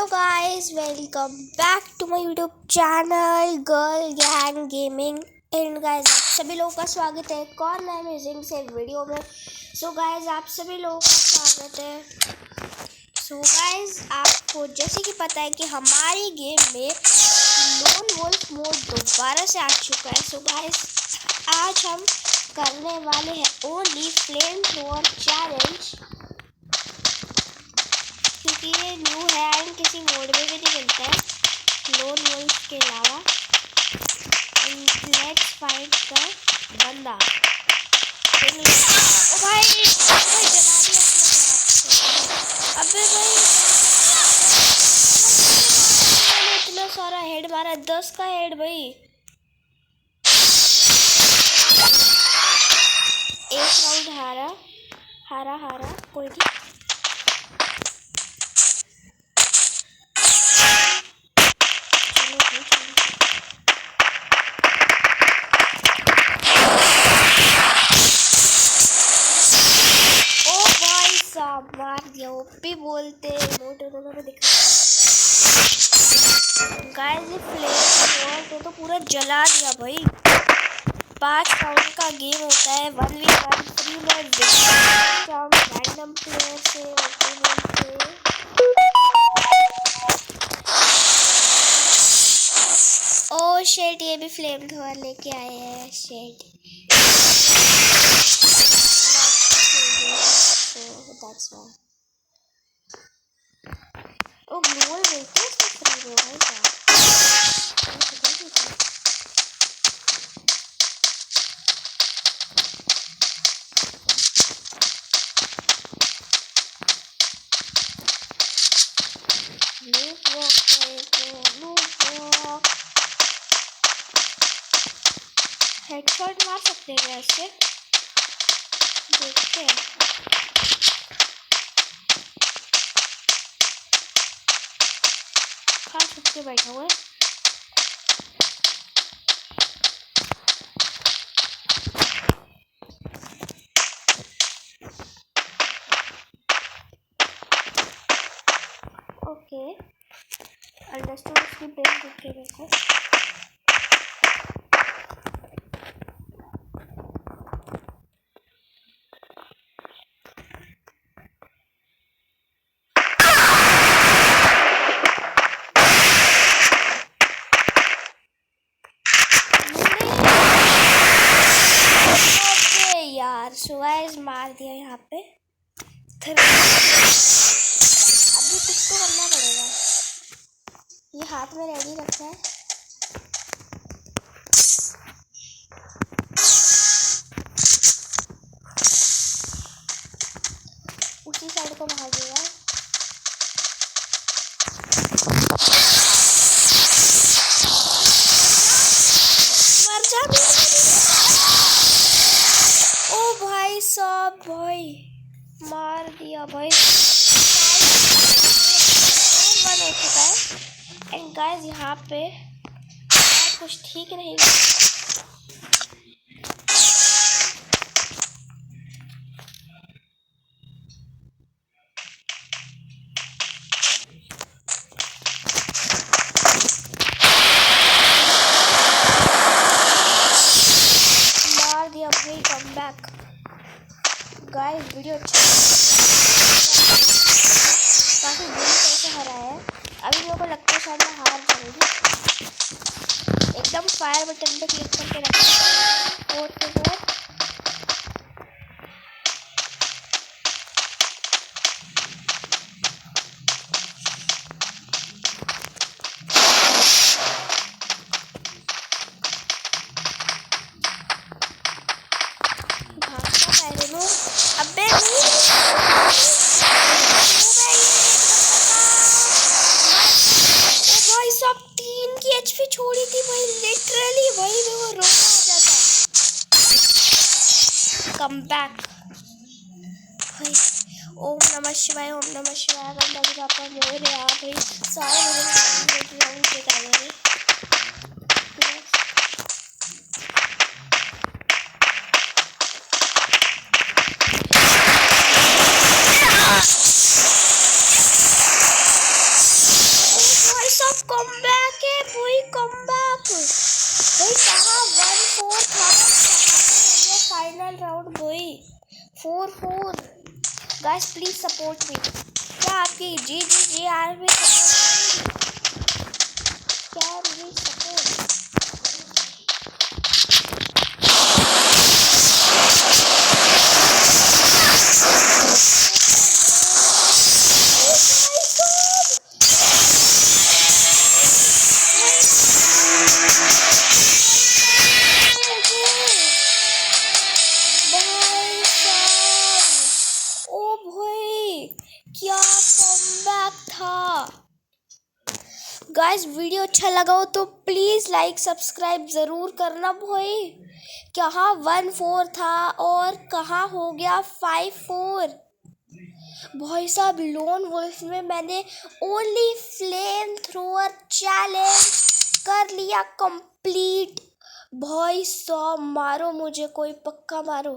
Hello guys, welcome back to my YouTube channel Girl Gang Gaming. And guys, आप सभी लोगों का स्वागत है एक और नए अमेजिंग से वीडियो में। सो गाइस, आप सभी लोगों का स्वागत है। सो गाइस, आपको जैसे कि पता है कि हमारी गेम में लोन वोल्फ मोड दोबारा से आ चुका है। सो गाइस, आज हम करने वाले हैं ओनली फ्लेम थ्रोअर चैलेंज, क्योंकि ये न्यू है एंड किसी मोड में भी नहीं मिलता है लोन वोल्फ के अलावा। लेट्स फाइंड द बंदा। ओ भाई जला दिया अबे भाई, मैंने इतना सारा हेड मारा, 10 का हेड भाई। एक राउंड हारा कोई नहीं। मार दिया, ओपी बोलते मोटे को दिखा। गाइस, ये फ्लेम तो पूरा जला दिया भाई। 5 राउंड का गेम होता है, 1v1 3 मिनट रैंडम प्लेयर से ओ शेट, ये भी फ्लेम थ्रोअर लेके आए हैं। शेट, that's why. Oh, global vehicles to free है क्या? हेडशॉट मार सकते हैं ऐसे, देखते हैं। खा सकते बैठा हुआ है। Okay, understood. इसकी ब्रेन दिख रही है मेरे को। सो गाइस, मार दिया यहाँ पे। अभी कुछ तो करना पड़ेगा। ये हाथ में रेडी रखना है। उसी साइड को भाग गया। मर जा सब भाई, मार दिया भाई। 1 हो चुका है। एंड गाइस, यहाँ पे कुछ ठीक नहीं। मार दिया भाई, कम बैक। गाइस, वीडियो अच्छा काफ़ी बुरी तरह से हरा है। अभी मेरे को लगता है शायद मैं हार जाऊंगी। एकदम फायर बटन पे क्लिक करके रखा और अबे भाई सब 3 की एचपी छोड़ी थी भाई, लिटरली भाई मेरे को रोना आ जाता। कम बैक भाई। ओम नमः शिवाय, ओम नमः शिवाय। गंदा पापा मोरे आ भाई, सारे मुझे निकाले। कम बैक है भाई, कम बैक भाई। कहाँ 1-4 था, फाइनल राउंड भाई 4-4। Guys please support me. क्या आपकी जी आर्मी क्या मुझे सपोर्ट? क्या कमबैक था। गाइस वीडियो अच्छा लगा हो तो प्लीज लाइक सब्सक्राइब जरूर करना भाई। कहाँ 1-4 था और कहाँ हो गया 5-4। भाई साहब लोन वुल्फ में मैंने ओनली फ्लेम थ्रोअर चैलेंज कर लिया कंप्लीट। भाई साहब मारो मुझे, कोई पक्का मारो।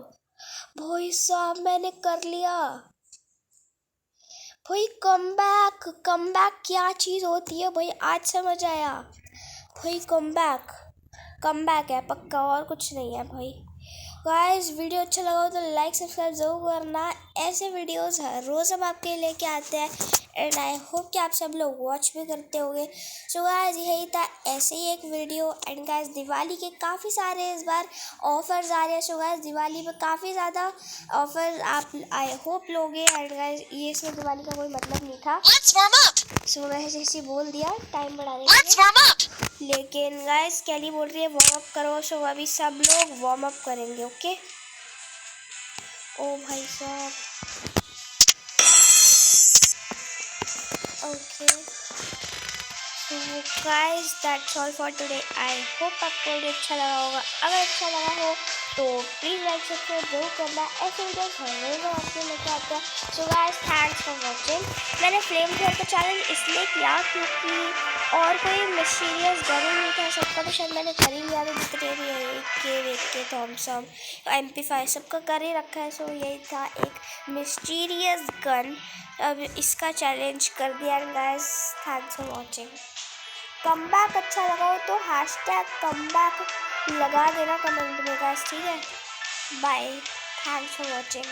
भाई साहब मैंने कर लिया। भाई कमबैक क्या चीज़ होती है भाई, आज समझ आया। भाई कमबैक है पक्का, और कुछ नहीं है भाई। गाइस वीडियो अच्छा लगा हो तो लाइक सब्सक्राइब जरूर करना। ऐसे वीडियोस हर रोज़ हम आपके लेके आते हैं एंड आई होप कि आप सब लोग वॉच भी करते होंगे। सो गाइस यही था, ऐसे ही एक वीडियो। एंड गाइस दिवाली के काफ़ी सारे इस बार ऑफर्स आ रहे हैं। सो गाइस दिवाली पे काफ़ी ज़्यादा ऑफर आप आई होप लोगे। एंड गाइस ये इसमें दिवाली का कोई मतलब नहीं था। सो गाइस ऐसे बोल दिया टाइम बढ़ाने के लिए। लेकिन गाइस कैली बोल रही है वार्म अप करो। सो अभी सब लोग वार्म अप करेंगे। ओके ओ भाई साहब okay. So guys that's all for today. I hope आपको वीडियो अच्छा लगा होगा। अगर अच्छा लगा हो तो प्लीज़ लाइक सब्सक्राइब जरूर करना। ऐसे वीडियोस हर रोज़ आपके लेके आते हैं। So guys thanks for watching. मैंने फ्लेम थ्रोअर का चैलेंज इसलिए किया क्योंकि और कोई मिस्टीरियस गन नहीं था। सबका तो शायद मैंने कर ही लिया था, जितने भी के थॉमसन MP5 सबका कर ही रखा है। सो यही था एक मिस्टीरियस गन, अब इसका चैलेंज कर दिया। Guys thanks for watching. Comeback अच्छा लगा हो तो #कमबैक लगा देना कमेंट में गाइस, ठीक है। Bye, thanks for watching.